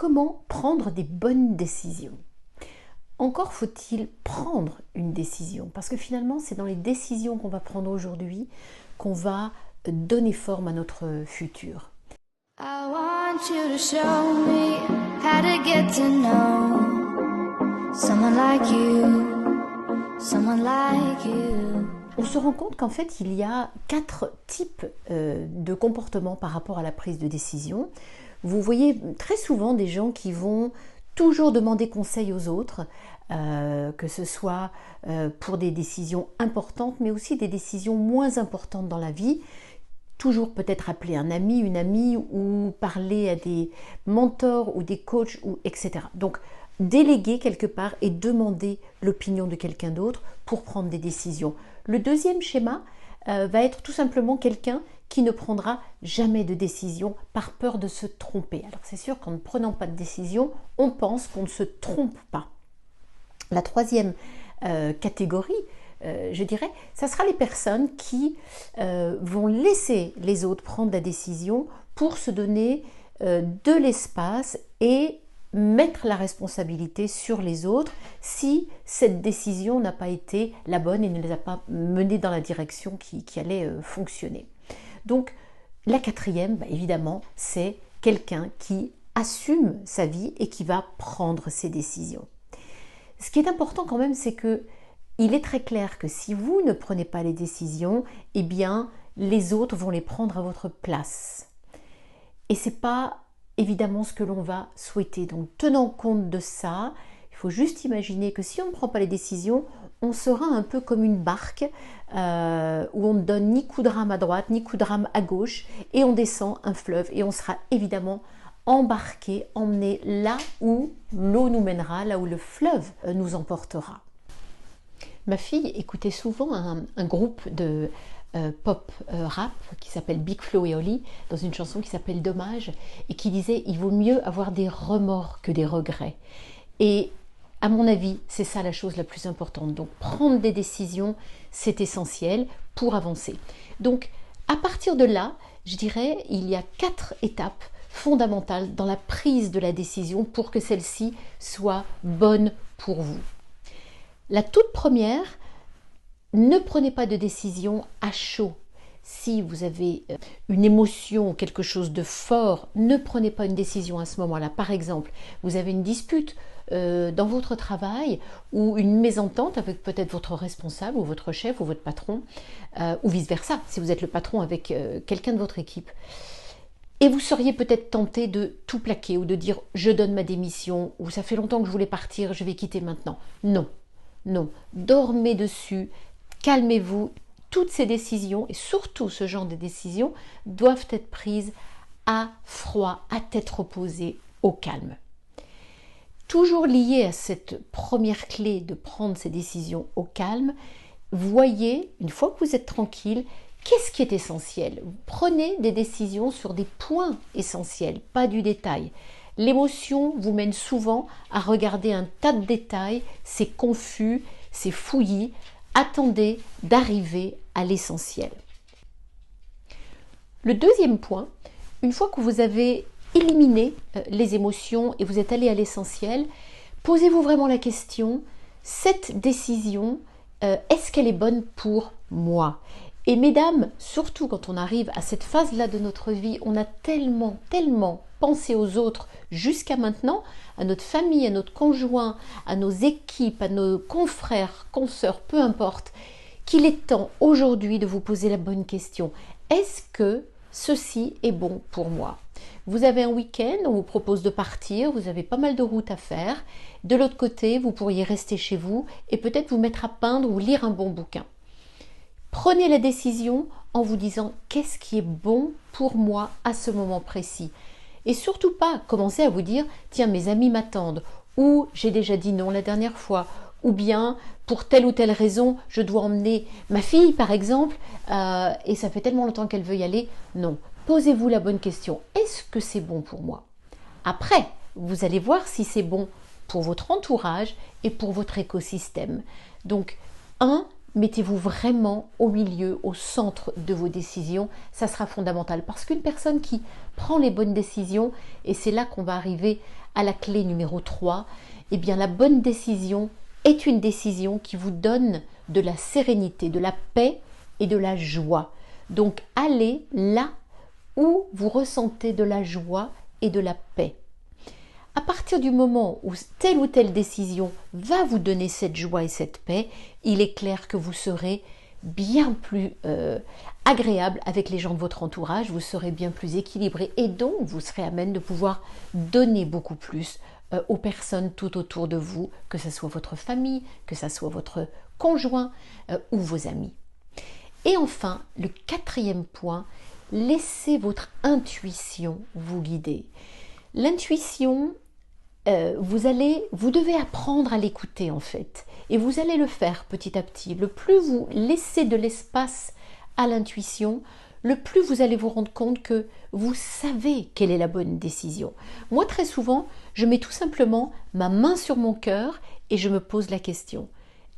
comment prendre des bonnes décisions? Encore faut-il prendre une décision, parce que finalement c'est dans les décisions qu'on va prendre aujourd'hui qu'on va donner forme à notre futur. I want you to show me how to get to know someone like you, someone like you. On se rend compte qu'en fait il y a 4 types de comportements par rapport à la prise de décision. Vous voyez très souvent des gens qui vont toujours demander conseil aux autres, que ce soit pour des décisions importantes, mais aussi des décisions moins importantes dans la vie. Toujours peut-être appeler un ami, une amie, ou parler à des mentors ou des coachs, etc. Donc, déléguer quelque part et demander l'opinion de quelqu'un d'autre pour prendre des décisions. Le deuxième schéma va être tout simplement quelqu'un qui ne prendra jamais de décision par peur de se tromper. Alors c'est sûr qu'en ne prenant pas de décision, on pense qu'on ne se trompe pas. La troisième catégorie, je dirais, ça sera les personnes qui vont laisser les autres prendre la décision pour se donner de l'espace et mettre la responsabilité sur les autres si cette décision n'a pas été la bonne et ne les a pas menés dans la direction qui allait fonctionner. Donc la quatrième, évidemment, c'est quelqu'un qui assume sa vie et qui va prendre ses décisions. Ce qui est important quand même, c'est que il est très clair que si vous ne prenez pas les décisions, eh bien les autres vont les prendre à votre place. Et c'est pas évidemment ce que l'on va souhaiter. Donc tenant compte de ça, il faut juste imaginer que si on ne prend pas les décisions, on sera un peu comme une barque où on ne donne ni coup de rame à droite, ni coup de rame à gauche, et on descend un fleuve et on sera évidemment embarqué, emmené là où l'eau nous mènera, là où le fleuve nous emportera. Ma fille écoutait souvent un groupe de pop rap qui s'appelle Big Flo et Oli dans une chanson qui s'appelle Dommage et qui disait il vaut mieux avoir des remords que des regrets. Et à mon avis, c'est ça la chose la plus importante. Donc prendre des décisions, c'est essentiel pour avancer. Donc à partir de là, je dirais, il y a 4 étapes fondamentales dans la prise de la décision pour que celle-ci soit bonne pour vous. La toute première, ne prenez pas de décision à chaud. Si vous avez une émotion, quelque chose de fort, ne prenez pas une décision à ce moment-là. Par exemple, vous avez une dispute dans votre travail ou une mésentente avec peut-être votre responsable ou votre chef ou votre patron, ou vice-versa, si vous êtes le patron avec quelqu'un de votre équipe. Et vous seriez peut-être tenté de tout plaquer ou de dire « je donne ma démission » ou « ça fait longtemps que je voulais partir, je vais quitter maintenant ». Non, non, dormez dessus, calmez-vous. Toutes ces décisions, et surtout ce genre de décisions, doivent être prises à froid, à tête reposée, au calme. Toujours lié à cette première clé de prendre ces décisions au calme, voyez, une fois que vous êtes tranquille, qu'est-ce qui est essentiel? Prenez des décisions sur des points essentiels, pas du détail. L'émotion vous mène souvent à regarder un tas de détails, c'est confus, c'est fouillis. Attendez d'arriver à l'essentiel. Le deuxième point, une fois que vous avez éliminé les émotions et vous êtes allé à l'essentiel, posez-vous vraiment la question, cette décision, est-ce qu'elle est bonne pour moi? Et mesdames, surtout quand on arrive à cette phase-là de notre vie, on a tellement pensé aux autres jusqu'à maintenant, à notre famille, à notre conjoint, à nos équipes, à nos confrères, consoeurs, peu importe, qu'il est temps aujourd'hui de vous poser la bonne question. Est-ce que ceci est bon pour moi? Vous avez un week-end, on vous propose de partir, vous avez pas mal de routes à faire. De l'autre côté, vous pourriez rester chez vous et peut-être vous mettre à peindre ou lire un bon bouquin. Prenez la décision en vous disant qu'est-ce qui est bon pour moi à ce moment précis. Et surtout pas commencer à vous dire tiens mes amis m'attendent ou j'ai déjà dit non la dernière fois ou bien pour telle ou telle raison je dois emmener ma fille par exemple et ça fait tellement longtemps qu'elle veut y aller. Non, posez-vous la bonne question. Est-ce que c'est bon pour moi? Après, vous allez voir si c'est bon pour votre entourage et pour votre écosystème. Donc, mettez-vous vraiment au milieu, au centre de vos décisions. Ça sera fondamental parce qu'une personne qui prend les bonnes décisions, et c'est là qu'on va arriver à la clé numéro 3, eh bien la bonne décision est une décision qui vous donne de la sérénité, de la paix et de la joie. Donc allez là où vous ressentez de la joie et de la paix. À partir du moment où telle ou telle décision va vous donner cette joie et cette paix, il est clair que vous serez bien plus agréable avec les gens de votre entourage, vous serez bien plus équilibré et donc vous serez à même de pouvoir donner beaucoup plus aux personnes tout autour de vous, que ce soit votre famille, que ce soit votre conjoint ou vos amis. Et enfin, le 4e point, laissez votre intuition vous guider. L'intuition, vous devez apprendre à l'écouter en fait, et vous allez le faire petit à petit. Le plus vous laissez de l'espace à l'intuition, le plus vous allez vous rendre compte que vous savez quelle est la bonne décision. Moi, très souvent, je mets tout simplement ma main sur mon cœur et je me pose la question.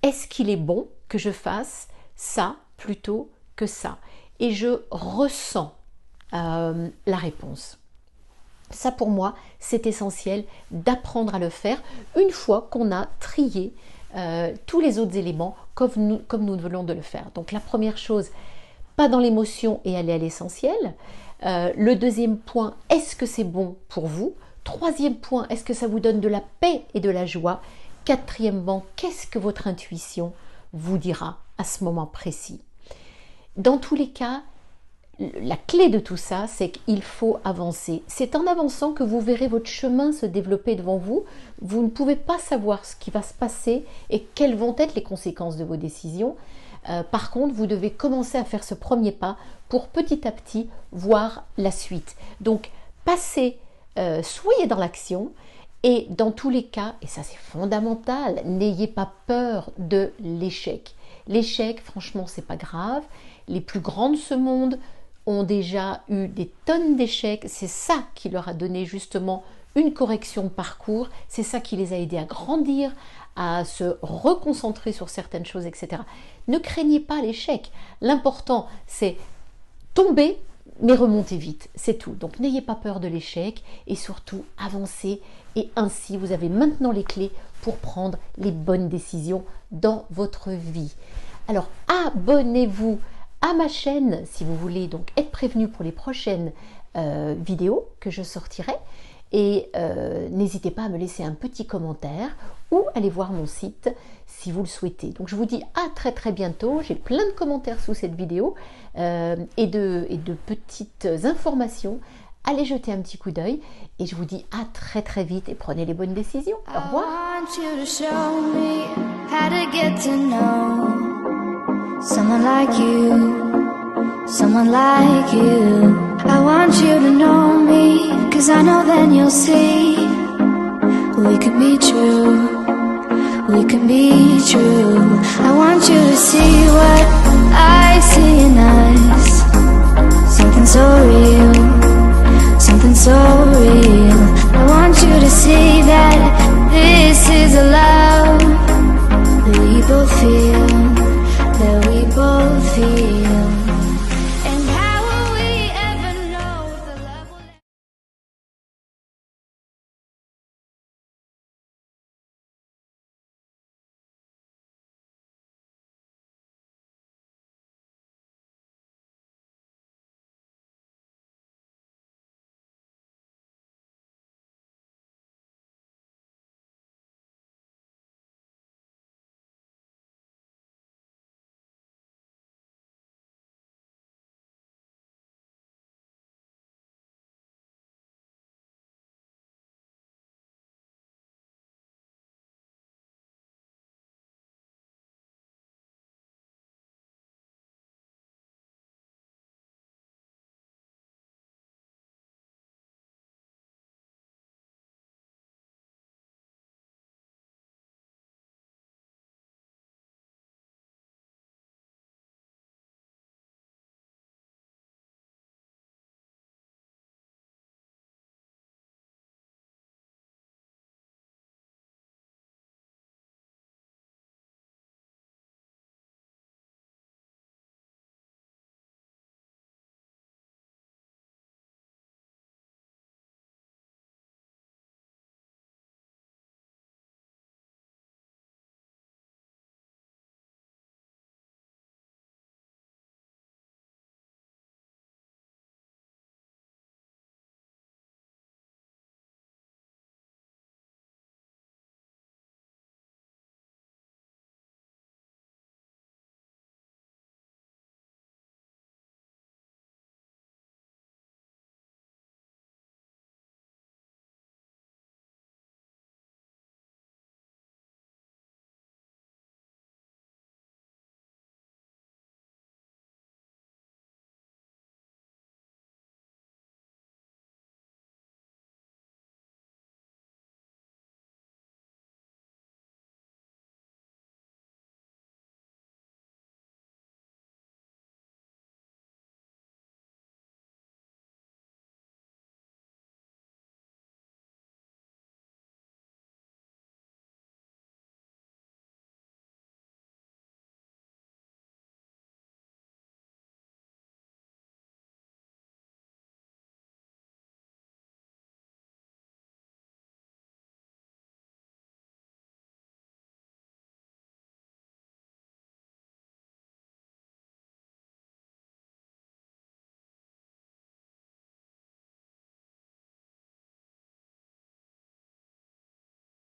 Est-ce qu'il est bon que je fasse ça plutôt que ça? Et je ressens la réponse. Ça, pour moi, c'est essentiel d'apprendre à le faire une fois qu'on a trié tous les autres éléments comme nous venons de le faire. Donc, la première chose, pas dans l'émotion et aller à l'essentiel. Le 2e point, est-ce que c'est bon pour vous? 3e point, est-ce que ça vous donne de la paix et de la joie? 4e, qu'est-ce que votre intuition vous dira à ce moment précis? Dans tous les cas, la clé de tout ça, c'est qu'il faut avancer. C'est en avançant que vous verrez votre chemin se développer devant vous. Vous ne pouvez pas savoir ce qui va se passer et quelles vont être les conséquences de vos décisions. Par contre, vous devez commencer à faire ce premier pas pour petit à petit voir la suite. Donc, passez, soyez dans l'action et dans tous les cas, et ça c'est fondamental, n'ayez pas peur de l'échec. L'échec, franchement, c'est pas grave. Les plus grands de ce monde ont déjà eu des tonnes d'échecs. C'est ça qui leur a donné justement une correction de parcours. C'est ça qui les a aidés à grandir, à se reconcentrer sur certaines choses, etc. Ne craignez pas l'échec. L'important, c'est tomber, mais remonter vite. C'est tout. Donc, n'ayez pas peur de l'échec et surtout, avancez. Et ainsi, vous avez maintenant les clés pour prendre les bonnes décisions dans votre vie. Alors, abonnez-vous à ma chaîne si vous voulez donc être prévenu pour les prochaines vidéos que je sortirai. Et n'hésitez pas à me laisser un petit commentaire ou allez voir mon site si vous le souhaitez. Donc je vous dis à très très bientôt. J'ai plein de commentaires sous cette vidéo et de petites informations. Allez jeter un petit coup d'œil et je vous dis à très très vite et prenez les bonnes décisions. Au revoir. Someone like you, someone like you. I want you to know me, 'cause I know then you'll see we can be true, we can be true. I want you to see what I see in us, something so real, something so real. I want you to see that this is a love that we both feel.